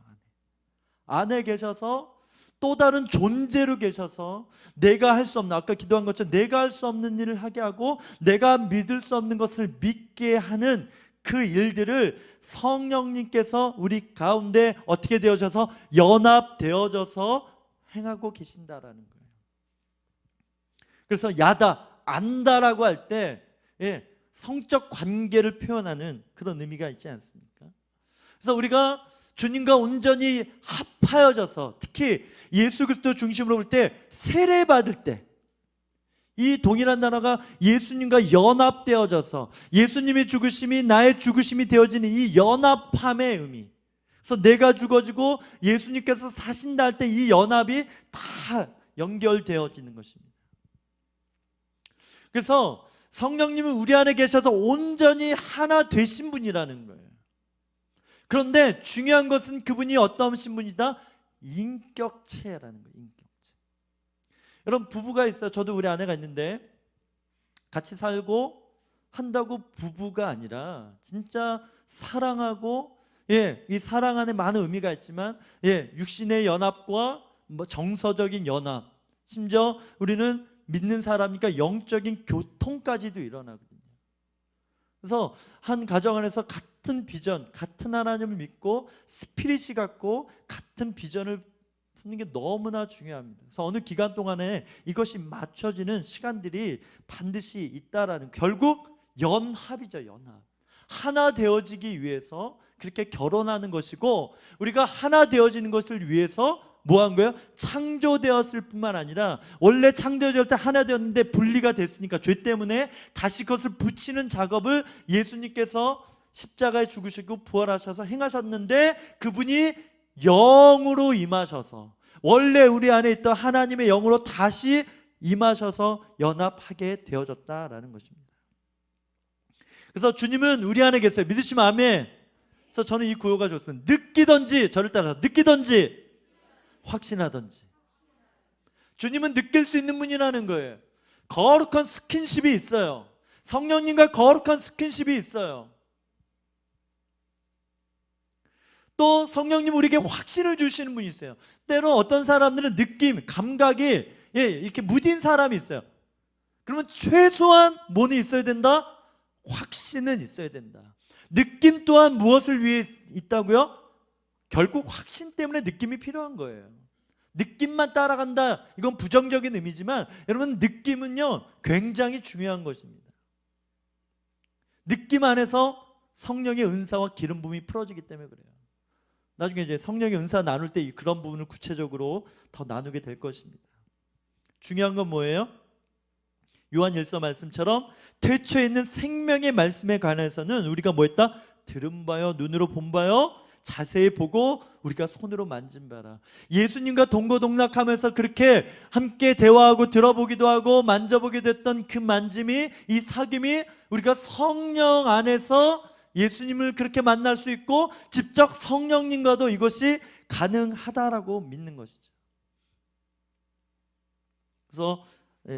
안에 계셔서 또 다른 존재로 계셔서 내가 할 수 없는, 아까 기도한 것처럼 내가 할 수 없는 일을 하게 하고 내가 믿을 수 없는 것을 믿게 하는 그 일들을 성령님께서 우리 가운데 어떻게 되어져서 연합되어져서 행하고 계신다라는 거예요. 그래서 야다, 안다라고 할 때, 예, 성적 관계를 표현하는 그런 의미가 있지 않습니까? 그래서 우리가 주님과 온전히 합하여져서, 특히 예수 그리스도 중심으로 볼 때 세례 받을 때 이 동일한 단어가 예수님과 연합되어져서 예수님의 죽으심이 나의 죽으심이 되어지는 이 연합함의 의미. 그래서 내가 죽어지고 예수님께서 사신다 할 때 이 연합이 다 연결되어지는 것입니다. 그래서 성령님은 우리 안에 계셔서 온전히 하나 되신 분이라는 거예요. 그런데 중요한 것은 그분이 어떠신 분이다? 인격체라는 거예요. 인격체. 여러분, 부부가 있어요. 저도 우리 아내가 있는데 같이 살고 한다고 부부가 아니라 진짜 사랑하고, 이 사랑 안에 많은 의미가 있지만, 육신의 연합과 뭐 정서적인 연합, 심지어 우리는 믿는 사람이니까 영적인 교통까지도 일어나거든요. 그래서 한 가정 안에서 같은 비전, 같은 하나님을 믿고 스피릿이 같고 같은 비전을 푸는 게 너무나 중요합니다. 그래서 어느 기간 동안에 이것이 맞춰지는 시간들이 반드시 있다라는, 결국 연합이죠. 연합. 하나 되어지기 위해서 그렇게 결혼하는 것이고, 우리가 하나 되어지는 것을 위해서 뭐 한 거예요? 창조되었을 뿐만 아니라, 원래 창조될 때 하나 되었는데 분리가 됐으니까 죄 때문에 다시 그것을 붙이는 작업을 예수님께서 십자가에 죽으시고 부활하셔서 행하셨는데, 그분이 영으로 임하셔서 원래 우리 안에 있던 하나님의 영으로 다시 임하셔서 연합하게 되어졌다라는 것입니다. 그래서 주님은 우리 안에 계세요. 믿으시면 아멘. 그래서 저는 이 구호가 좋습니다. 느끼든지, 저를 따라서 느끼든지 확신하든지. 주님은 느낄 수 있는 분이라는 거예요. 거룩한 스킨십이 있어요. 성령님과 거룩한 스킨십이 있어요. 또 성령님 우리에게 확신을 주시는 분이 있어요. 때로 어떤 사람들은 느낌, 감각이 이렇게 무딘 사람이 있어요. 그러면 최소한 뭐는 있어야 된다? 확신은 있어야 된다. 느낌 또한 무엇을 위해 있다고요? 결국 확신 때문에 느낌이 필요한 거예요. 느낌만 따라간다, 이건 부정적인 의미지만 여러분, 느낌은요 굉장히 중요한 것입니다. 느낌 안에서 성령의 은사와 기름 부음이 풀어지기 때문에 그래요. 나중에 이제 성령의 은사 나눌 때 그런 부분을 구체적으로 더 나누게 될 것입니다. 중요한 건 뭐예요? 요한 1서 말씀처럼 태초에 있는 생명의 말씀에 관해서는 우리가 뭐 했다? 들은 바요, 눈으로 본 바요, 자세히 보고 우리가 손으로 만진 바라. 예수님과 동고동락하면서 그렇게 함께 대화하고 들어보기도 하고 만져보게 됐던 그 만짐이, 이 사귐이 우리가 성령 안에서 예수님을 그렇게 만날 수 있고 직접 성령님과도 이것이 가능하다라고 믿는 것이죠. 그래서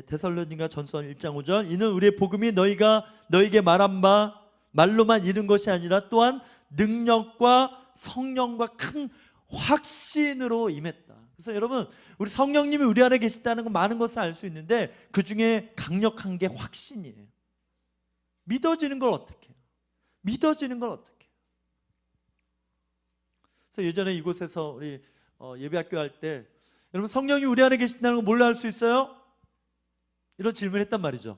데살로니가 전서 1장 5절, 이는 우리의 복음이 너희가 너희에게 말한 바 말로만 이른 것이 아니라 또한 능력과 성령과 큰 확신으로 임했다. 그래서 여러분, 우리 성령님이 우리 안에 계시다는 건 많은 것을 알 수 있는데 그 중에 강력한 게 확신이에요. 믿어지는 걸 어떻게 해요? 믿어지는 걸 어떻게 해요? 그래서 예전에 이곳에서 우리 예배학교 할 때, 여러분 성령이 우리 안에 계신다는 걸 뭘로 알 수 있어요? 이런 질문했단 말이죠.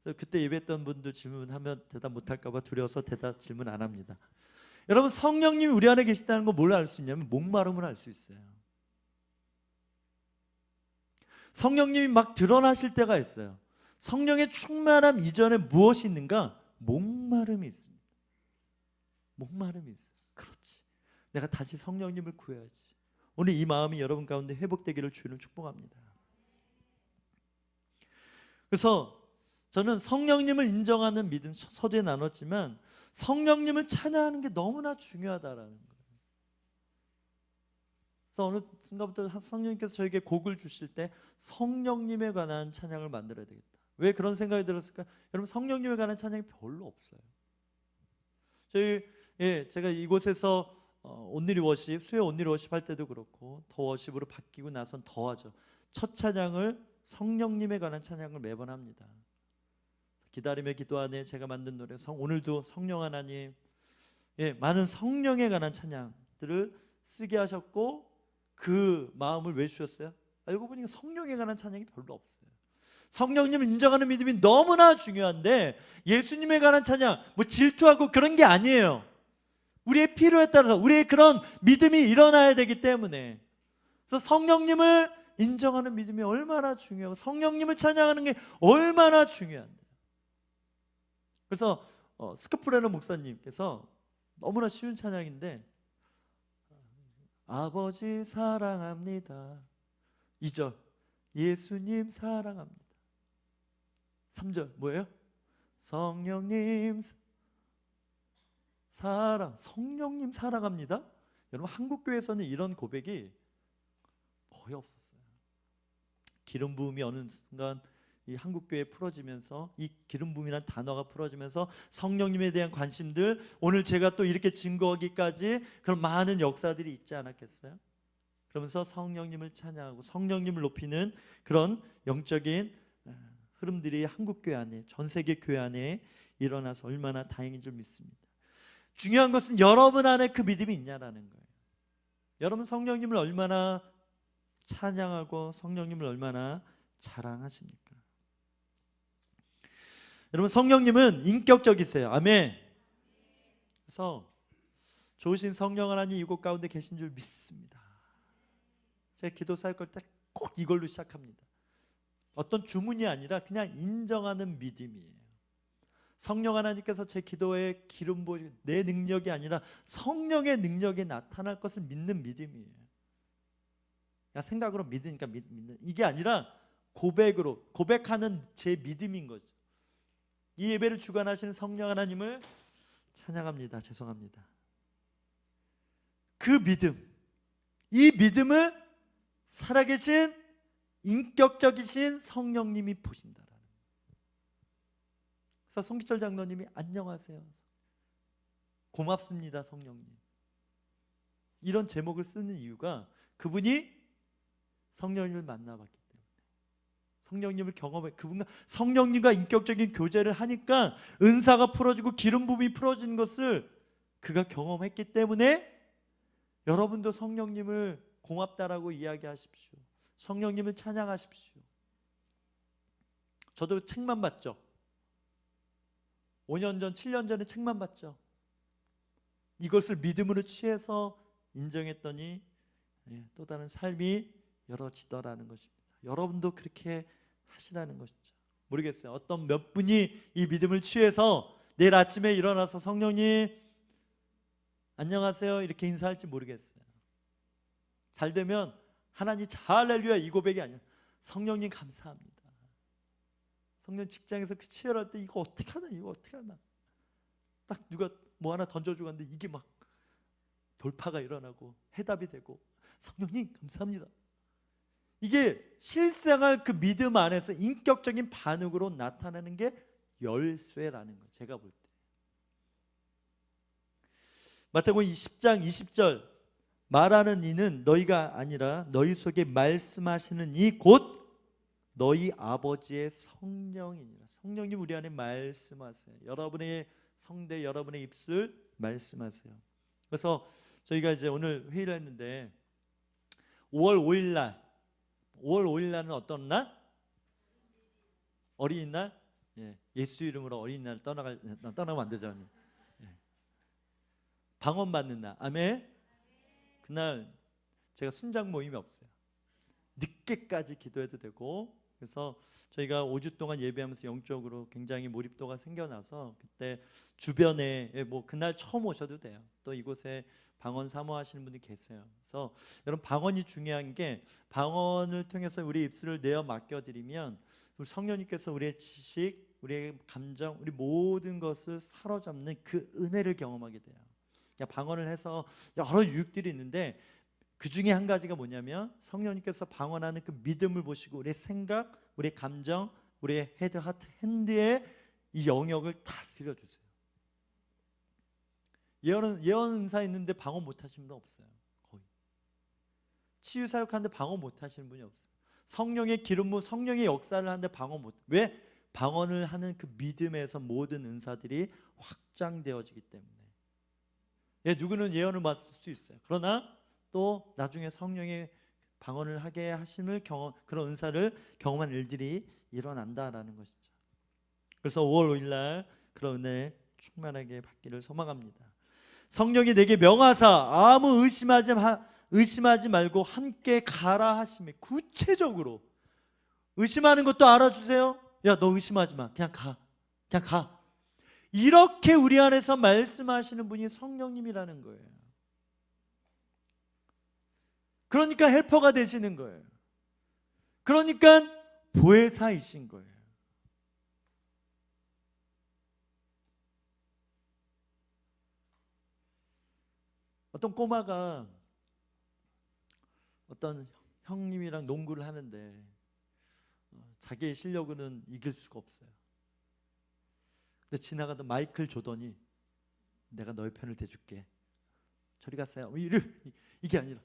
그래서 그때 예배했던 분들 질문하면 대답 못할까 봐 두려워서 질문 안 합니다. 여러분, 성령님이 우리 안에 계시다는 걸 뭘로 알 수 있냐면 목마름을 알 수 있어요. 성령님이 막 드러나실 때가 있어요. 성령의 충만함 이전에 무엇이 있는가? 목마름이 있습니다. 목마름이 있어요. 그렇지, 내가 다시 성령님을 구해야지. 오늘 이 마음이 여러분 가운데 회복되기를 주님 축복합니다. 그래서 저는 성령님을 인정하는 믿음, 서두에 나눴지만 성령님을 찬양하는 게 너무나 중요하다라는 거예요. 그래서 어느 순간부터 성령님께서 저에게 곡을 주실 때 성령님에 관한 찬양을 만들어야 되겠다. 왜 그런 생각이 들었을까? 여러분, 성령님에 관한 찬양이 별로 없어요. 제가 이곳에서 온누리 워십, 수요 온누리 워십 할 때도 그렇고 더 워십으로 바뀌고 나선 더 하죠. 첫 찬양을 성령님에 관한 찬양을 매번 합니다. 기다림의 기도 안에 제가 만든 노래, 오늘도 성령 하나님, 많은 성령에 관한 찬양들을 쓰게 하셨고, 그 마음을 왜 주셨어요? 알고 보니까 성령에 관한 찬양이 별로 없어요. 성령님을 인정하는 믿음이 너무나 중요한데 예수님에 관한 찬양, 뭐 질투하고 그런 게 아니에요. 우리의 필요에 따라서 우리의 그런 믿음이 일어나야 되기 때문에. 그래서 성령님을 인정하는 믿음이 얼마나 중요하고 성령님을 찬양하는 게 얼마나 중요한데. 그래서 스코프레너 목사님께서 너무나 쉬운 찬양인데, 아버지 사랑합니다. 2절, 예수님 사랑합니다. 3절 뭐예요? 성령님 성령님 사랑합니다. 여러분, 한국교회에서는 이런 고백이 거의 없었어요. 기름 부음이 어느 순간 이 한국교회에 풀어지면서 이 기름 부음이라는 단어가 풀어지면서 성령님에 대한 관심들, 오늘 제가 또 이렇게 증거하기까지 그런 많은 역사들이 있지 않았겠어요? 그러면서 성령님을 찬양하고 성령님을 높이는 그런 영적인 흐름들이 한국교회 안에, 전 세계 교회 안에 일어나서 얼마나 다행인 줄 믿습니다. 중요한 것은 여러분 안에 그 믿음이 있냐라는 거예요. 여러분 성령님을 얼마나 찬양하고 성령님을 얼마나 자랑하십니까? 여러분 성령님은 인격적이세요. 아멘. 그래서 좋으신 성령 하나님 이곳 가운데 계신 줄 믿습니다. 제가 기도 사역할 때 꼭 이걸로 시작합니다. 어떤 주문이 아니라 그냥 인정하는 믿음이에요. 성령 하나님께서 제 기도에 기름 부으시고 내 능력이 아니라 성령의 능력이 나타날 것을 믿는 믿음이에요. 그냥 생각으로 믿으니까 믿는 이게 아니라 고백으로 고백하는 제 믿음인 거죠. 이 예배를 주관하시는 성령 하나님을 찬양합니다. 죄송합니다. 그 믿음, 이 믿음을 살아계신 인격적이신 성령님이 보신다라는 거예요. 그래서 송기철 장로님이 안녕하세요, 고맙습니다 성령님, 이런 제목을 쓰는 이유가 그분이 성령님을 만나봤기 때문에, 성령님을 경험해, 그분과 성령님과 인격적인 교제를 하니까 은사가 풀어지고 기름 부음이 풀어지는 것을 그가 경험했기 때문에 여러분도 성령님을 고맙다라고 이야기하십시오. 성령님을 찬양하십시오. 저도 책만 봤죠. 5년 전, 7년 전에 책만 봤죠. 이것을 믿음으로 취해서 인정했더니 또 다른 삶이 열어지더라는 것입니다. 여러분도 그렇게 하시라는 것이죠. 모르겠어요. 어떤 몇 분이 이 믿음을 취해서 내일 아침에 일어나서 성령님 안녕하세요 이렇게 인사할지 모르겠어요. 잘 되면 하나님 할렐루야 이 고백이 아니라 성령님 감사합니다. 성령 직장에서 그 치열할 때 이거 어떻게 하나 이거 어떻게 하나 딱 누가 뭐 하나 던져주고 하는데 이게 막 돌파가 일어나고 해답이 되고 성령님 감사합니다. 이게 실생활 그 믿음 안에서 인격적인 반응으로 나타나는 게 열쇠라는 거 제가 볼 때. 마태복음 10장 20절 말하는 이는 너희가 아니라 너희 속에 말씀하시는 이 곧 너희 아버지의 성령이니라. 성령님 우리 안에 말씀하세요. 여러분의 성대, 여러분의 입술 말씀하세요. 그래서 저희가 이제 오늘 회의를 했는데 5월 5일 날, 5월 5일 날은 어떤 날? 어린이날? 예수 이름으로 어린이날 떠나면 안 되죠. 방언 받는 날. 아멘. 그날 제가 순장 모임이 없어요. 늦게까지 기도해도 되고, 그래서 저희가 5주 동안 예배하면서 영적으로 굉장히 몰입도가 생겨나서 그때 주변에 뭐 그날 처음 오셔도 돼요. 또 이곳에 방언 사모하시는 분이 계세요. 그래서 여러분 방언이 중요한 게 방언을 통해서 우리 입술을 내어 맡겨드리면 우리 성령님께서 우리의 지식, 우리의 감정, 우리 모든 것을 사로잡는 그 은혜를 경험하게 돼요. 방언을 해서 여러 유익들이 있는데 그 중에 한 가지가 뭐냐면 성령님께서 방언하는 그 믿음을 보시고 우리의 생각, 우리의 감정, 우리의 헤드, 하트, 핸드의 이 영역을 다스려 주세요. 예언 은사 있는데 방언 못 하시는 분 없어요. 거의 치유 사역하는데 방언 못 하시는 분이 없어요. 성령의 기름 부음, 성령의 역사를 하는데 방언 못. 왜? 방언을 하는 그 믿음에서 모든 은사들이 확장되어지기 때문에. 누구는 예언을 맡을 수 있어요. 그러나 또 나중에 성령의 방언을 하게 하심을 그런 은사를 경험한 일들이 일어난다라는 것이죠. 그래서 5월 5일 날 그런 은혜 충만하게 받기를 소망합니다. 성령이 내게 명하사 아무 의심하지 말고 함께 가라 하시며, 구체적으로 의심하는 것도 알아주세요. 야, 너 의심하지 마. 그냥 가. 그냥 가. 이렇게 우리 안에서 말씀하시는 분이 성령님이라는 거예요. 그러니까 헬퍼가 되시는 거예요. 그러니까 보혜사이신 거예요. 어떤 꼬마가 어떤 형님이랑 농구를 하는데 자기의 실력으로는 이길 수가 없어요. 근데 지나가던 마이클 조던이 내가 너의 편을 대줄게. 저리 갔어요. 이게 아니라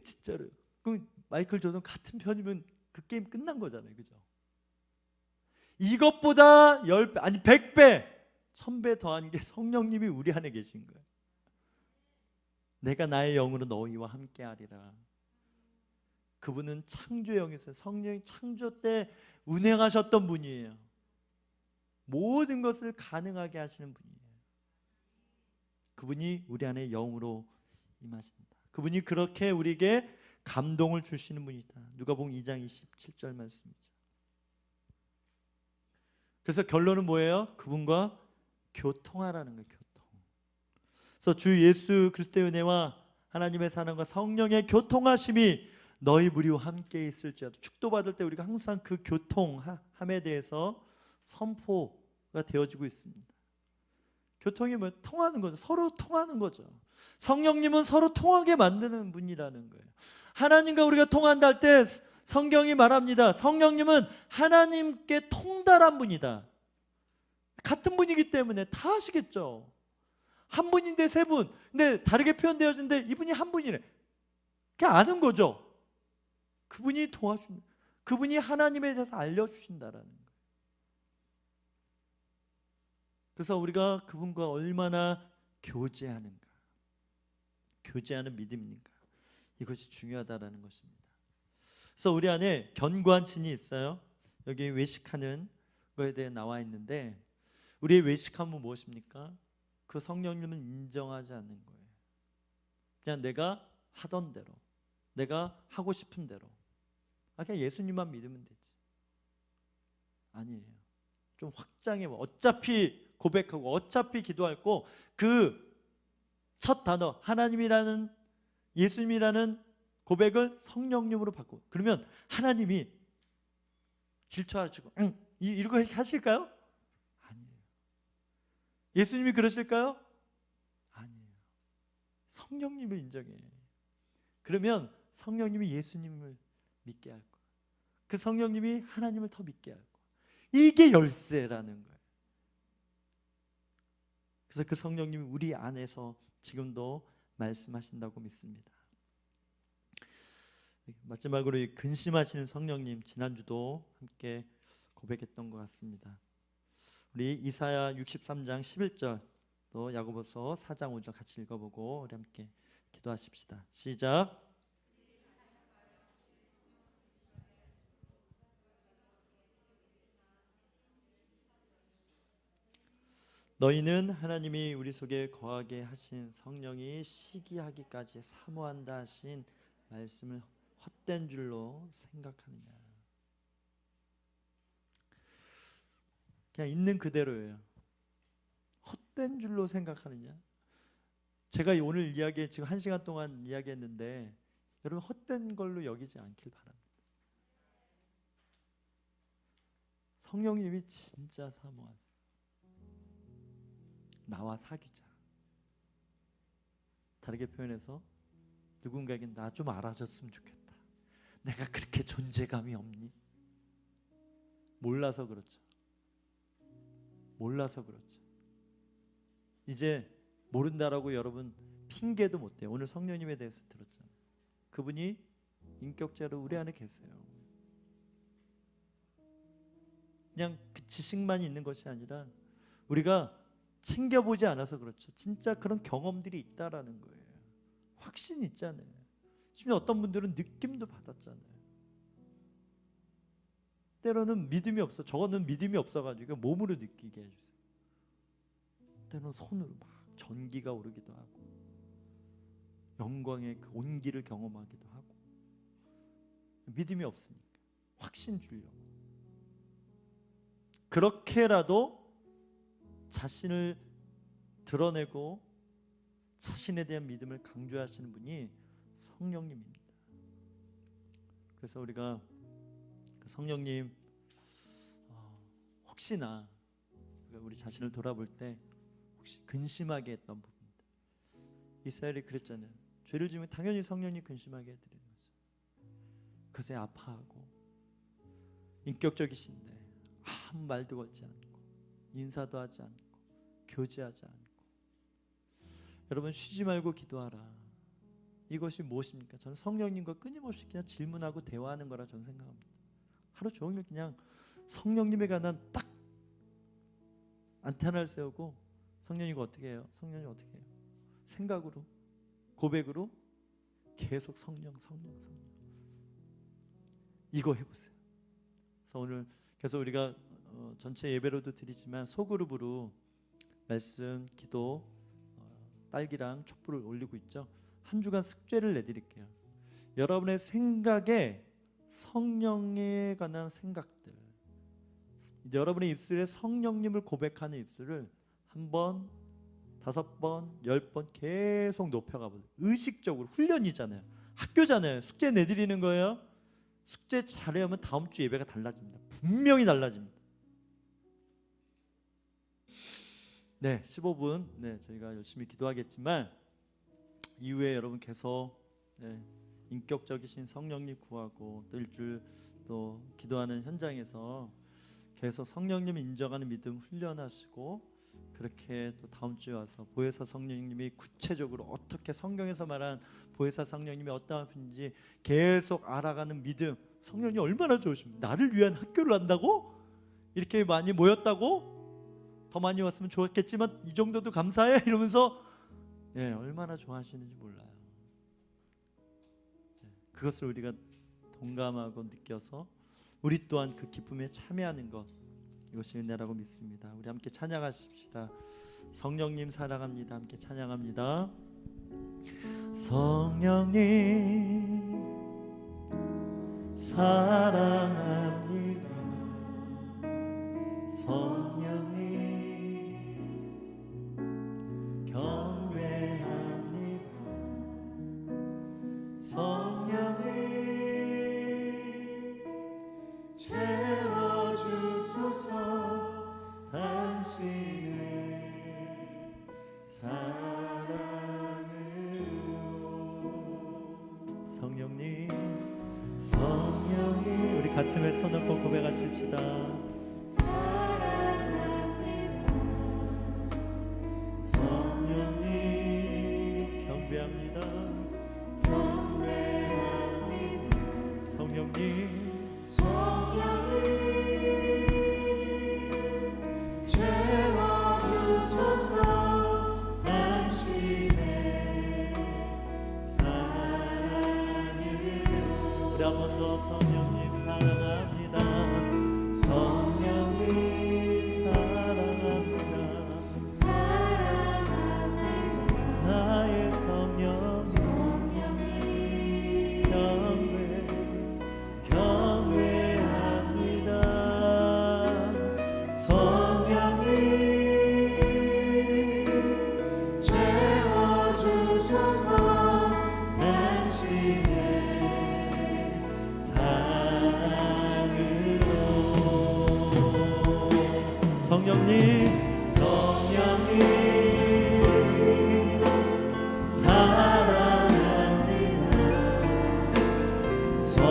진짜로요. 그럼 마이클 조던 같은 편이면 그 게임 끝난 거잖아요. 그죠? 이것보다 10배 아니 100배 1000배 더한 게 성령님이 우리 안에 계신 거예요. 내가 나의 영으로 너희와 함께 하리라. 그분은 창조의 영이세요. 성령이 창조 때 운행하셨던 분이에요. 모든 것을 가능하게 하시는 분이에요. 그분이 우리 안에 영으로 임하신다. 그분이 그렇게 우리에게 감동을 주시는 분이다. 누가복음 2장 27절 말씀이죠. 그래서 결론은 뭐예요? 그분과 교통하라는 거예요. 교통. 그래서 주 예수 그리스도의 은혜와 하나님의 사랑과 성령의 교통하심이 너희 무리와 함께 있을지어다. 축도받을 때 우리가 항상 그 교통함에 대해서 선포가 되어지고 있습니다. 교통이 뭐 통하는 거죠. 서로 통하는 거죠. 성령님은 서로 통하게 만드는 분이라는 거예요. 하나님과 우리가 통한다 할 때 성경이 말합니다. 성령님은 하나님께 통달한 분이다. 같은 분이기 때문에 다 아시겠죠. 한 분인데 세 분. 근데 다르게 표현되어지는데 이분이 한 분이래. 그냥 아는 거죠. 그분이 도와주는, 그분이 하나님에 대해서 알려주신다라는 거예요. 그래서 우리가 그분과 얼마나 교제하는가, 교제하는 믿음인가, 이것이 중요하다라는 것입니다. 그래서 우리 안에 견고한 진이 있어요. 여기 외식하는 거에 대해 나와 있는데, 우리의 외식함은 무엇입니까? 그 성령님은 인정하지 않는 거예요. 그냥 내가 하던 대로, 내가 하고 싶은 대로, 그냥 예수님만 믿으면 되지. 아니에요. 좀 확장해 봐. 어차피 고백하고 어차피 기도할 거, 그 첫 단어 하나님이라는, 예수님이라는 고백을 성령님으로 바꿔. 그러면 하나님이 질투하시고 이거 하실까요? 아니에요. 예수님이 그러실까요? 아니에요. 성령님을 인정해. 그러면 성령님이 예수님을 믿게 할 거야. 그 성령님이 하나님을 더 믿게 할 거야. 이게 열쇠라는 거예요. 그래서 그 성령님이 우리 안에서 지금도 말씀하신다고 믿습니다. 마지막으로 이 근심하시는 성령님, 지난주도 함께 고백했던 것 같습니다. 우리 이사야 63장 11절, 또 야고보서 4장 5절 같이 읽어보고 우리 함께 기도하십시다. 시작. 너희는 하나님이 우리 속에 거하게 하신 성령이 시기하기까지 사모한다 하신 말씀을 헛된 줄로 생각하느냐. 그냥 있는 그대로예요. 헛된 줄로 생각하느냐. 제가 오늘 이야기 지금 1시간 동안 이야기했는데 여러분 헛된 걸로 여기지 않길 바랍니다. 성령님이 진짜 사모하세요. 나와 사귀자. 다르게 표현해서 누군가에게 나 좀 알아줬으면 좋겠다. 내가 그렇게 존재감이 없니? 몰라서 그렇죠. 몰라서 그렇죠. 이제 모른다라고 여러분 핑계도 못 대요. 오늘 성령님에 대해서 들었잖아요. 그분이 인격자로 우리 안에 계세요. 그냥 그 지식만 있는 것이 아니라 우리가 챙겨보지 않아서 그렇죠. 진짜 그런 경험들이 있다라는 거예요. 확신이 있잖아요. 심지어 어떤 분들은 느낌도 받았잖아요. 때로는 믿음이 없어. 저거는 믿음이 없어가지고 몸으로 느끼게 해주세요. 때로는 손으로 막 전기가 오르기도 하고 영광의 그 온기를 경험하기도 하고. 믿음이 없으니까 확신 주려고. 그렇게라도 자신을 드러내고 자신에 대한 믿음을 강조하시는 분이 성령님입니다. 그래서 우리가 그 성령님 혹시나 우리 자신을 돌아볼 때 혹시 근심하게 했던 부분들, 이스라엘이 그랬잖아요. 죄를 지으면 당연히 성령님 근심하게 해드리는 거죠. 그새 아파하고 인격적이신데 아무 말도 걸지 않고 인사도 하지 않고 교제하지 않고, 여러분 쉬지 말고 기도하라. 이것이 무엇입니까? 저는 성령님과 끊임없이 그냥 질문하고 대화하는 거라 저는 생각합니다. 하루 종일 그냥 성령님에 관한 딱 안테나를 세우고, 성령님이 어떻게 해요? 성령님 어떻게 해요? 생각으로, 고백으로 계속 성령. 이거 해보세요. 그래서 오늘 계속 우리가 전체 예배로도 드리지만 소그룹으로 말씀, 기도, 딸기랑 촛불을 올리고 있죠. 한 주간 숙제를 내드릴게요. 여러분의 생각에 성령에 관한 생각들, 여러분의 입술에 성령님을 고백하는 입술을 한 번, 5번, 10번 계속 높여가보세요. 의식적으로. 훈련이잖아요. 학교잖아요. 숙제 내드리는 거예요. 숙제 잘하면 다음 주 예배가 달라집니다. 분명히 달라집니다. 네, 15분 저희가 열심히 기도하겠지만 이후에 여러분 계속 인격적이신 성령님 구하고, 또 일주일 또 기도하는 현장에서 계속 성령님 인정하는 믿음 훈련하시고, 그렇게 또 다음 주에 와서 보혜사 성령님이 구체적으로 어떻게 성경에서 말한 보혜사 성령님이 어떠한 분인지 계속 알아가는 믿음. 성령님 얼마나 좋으십니까? 나를 위한 학교를 한다고? 이렇게 많이 모였다고? 더 많이 왔으면 좋았겠지만 이 정도도 감사해? 이러면서 얼마나 좋아하시는지 몰라요. 그것을 우리가 동감하고 느껴서 우리 또한 그 기쁨에 참여하는 것, 이것이 은혜라고 믿습니다. 우리 함께 찬양하십시다. 성령님 사랑합니다. 함께 찬양합니다. 성령님 사랑합니다. 성령님 경배합니다. 성령님 채워주소서. 당신의 사랑으로. 성령님 우리 가슴에 손 얹고 고백하십시다. 사랑합니다. 성령님 경배합니다. 성령님 채워주소서. 당신의 사랑으로. 우리 한 번 더 성령님 사랑합니다. 성령님 사랑합니다. 나의 성령님 경배합니다. 성령님 채워주소서. 당신의 사랑으로. 성령님 사랑합니다.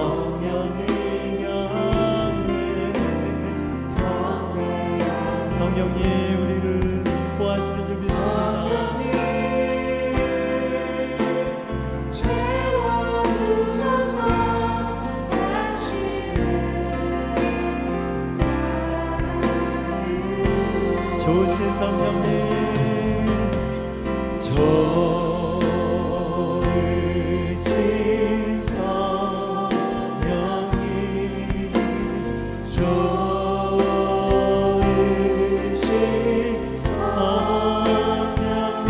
성령님 성령님 우리를 보호하시는 줄 믿습니다. 채워주소서. 좋으신 성령님, 좋으신 성령님, 좋으신 성령님,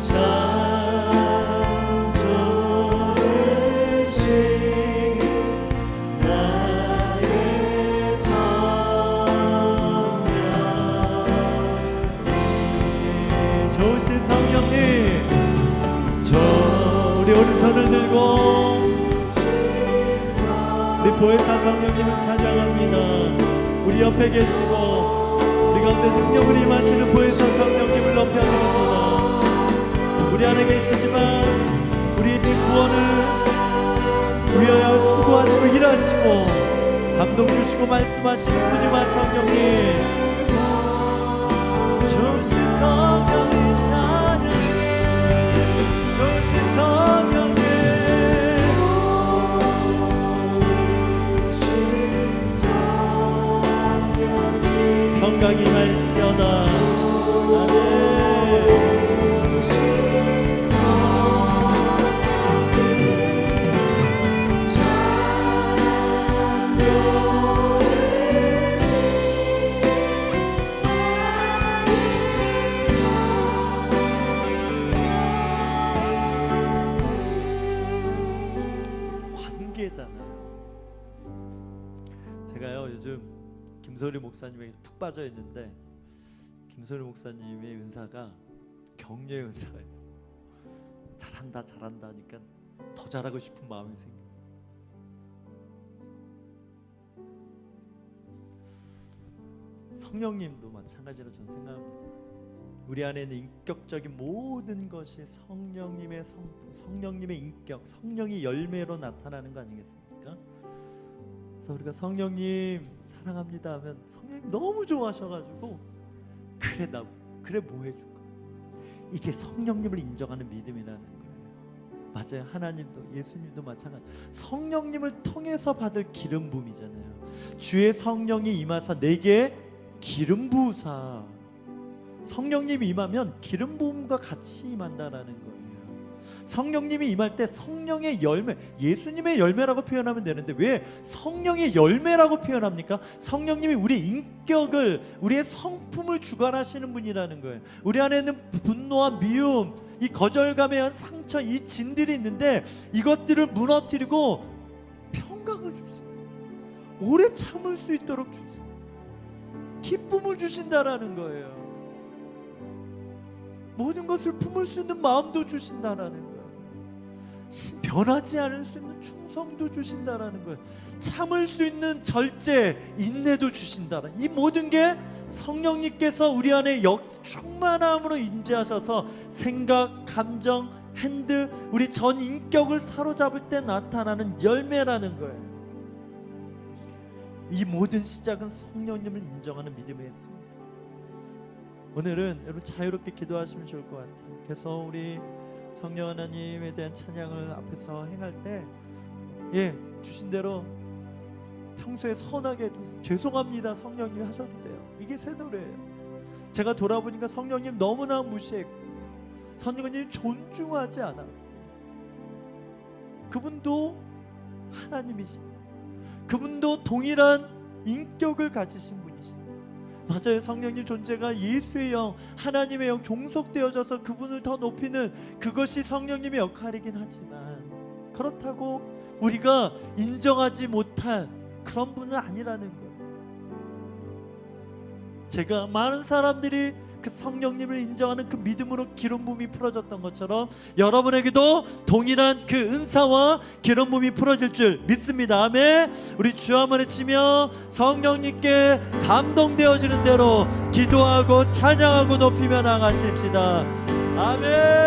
참 좋으신 나의 좋으신 성령님, 우리 오른손을 들고 우리 보혜사 성령님을 찬양합니다. 우리 옆에 계시고 우리 가운데 능력을 임하시는 보혜사 성령님을 높여드립니다. 우리 안에 계시지만 우리의 구원을 위하여 수고하시고 일하시고 감동 주시고 말씀하시는 분이와 성령님, 주신 성령님 찬양해, 주신 성령님 평강이 임할지어다. 아멘. 제가요 요즘 김소리 목사님에게 푹 빠져 있는데, 김소리 목사님의 은사가 격려의 은사가 있어요. 잘한다 잘한다 하니까 더 잘하고 싶은 마음이 생겨요. 성령님도 마찬가지로 저는 생각합니다. 우리 안에 있는 인격적인 모든 것이 성령님의 성품, 성령님의 인격, 성령의 열매로 나타나는 거 아니겠습니까? 그래서 우리가 성령님 사랑합니다 하면 성령님 너무 좋아하셔가지고 그래 뭐 해줄까? 이게 성령님을 인정하는 믿음이라는 거예요. 맞아요. 하나님도 예수님도 마찬가지. 성령님을 통해서 받을 기름 부음이잖아요. 주의 성령이 임하사 내게 기름 부으사. 성령님이 임하면 기름 부음과 같이 임한다라는 거예요. 성령님이 임할 때 성령의 열매, 예수님의 열매라고 표현하면 되는데 왜 성령의 열매라고 표현합니까? 성령님이 우리 인격을, 우리의 성품을 주관하시는 분이라는 거예요. 우리 안에 있는 분노와 미움, 이 거절감에 의한 상처, 이 진들이 있는데 이것들을 무너뜨리고 평강을 주세요. 오래 참을 수 있도록 주세요. 기쁨을 주신다라는 거예요. 모든 것을 품을 수 있는 마음도 주신다라는 거예요. 변하지 않을 수 있는 충성도 주신다라는 거예요. 참을 수 있는 절제, 인내도 주신다라. 이 모든 게 성령님께서 우리 안에 충만함으로 임재하셔서 생각, 감정, 핸들, 우리 전 인격을 사로잡을 때 나타나는 열매라는 거예요. 이 모든 시작은 성령님을 인정하는 믿음이었습니다. 오늘은 여러분 자유롭게 기도하시면 좋을 것 같아요. 그래서 우리 성령 하나님에 대한 찬양을 앞에서 행할 때 주신 대로 평소에 선하게 죄송합니다 성령님 하셔도 돼요. 이게 새 노래예요. 제가 돌아보니까 성령님 너무나 무시했고 성령님 존중하지 않아. 그분도 하나님이신데 그분도 동일한 인격을 가지신 분이신데, 맞아요. 성령님 존재가 예수의 영, 하나님의 영 종속되어져서 그분을 더 높이는 그것이 성령님의 역할이긴 하지만 그렇다고 우리가 인정하지 못할 그런 분은 아니라는 거예요. 제가 많은 사람들이 그 성령님을 인정하는 그 믿음으로 기름 부음이 풀어졌던 것처럼 여러분에게도 동일한 그 은사와 기름 부음이 풀어질 줄 믿습니다. 아멘. 우리 주 한번 외치며 성령님께 감동되어지는 대로 기도하고 찬양하고 높이며 나가십시다. 아멘.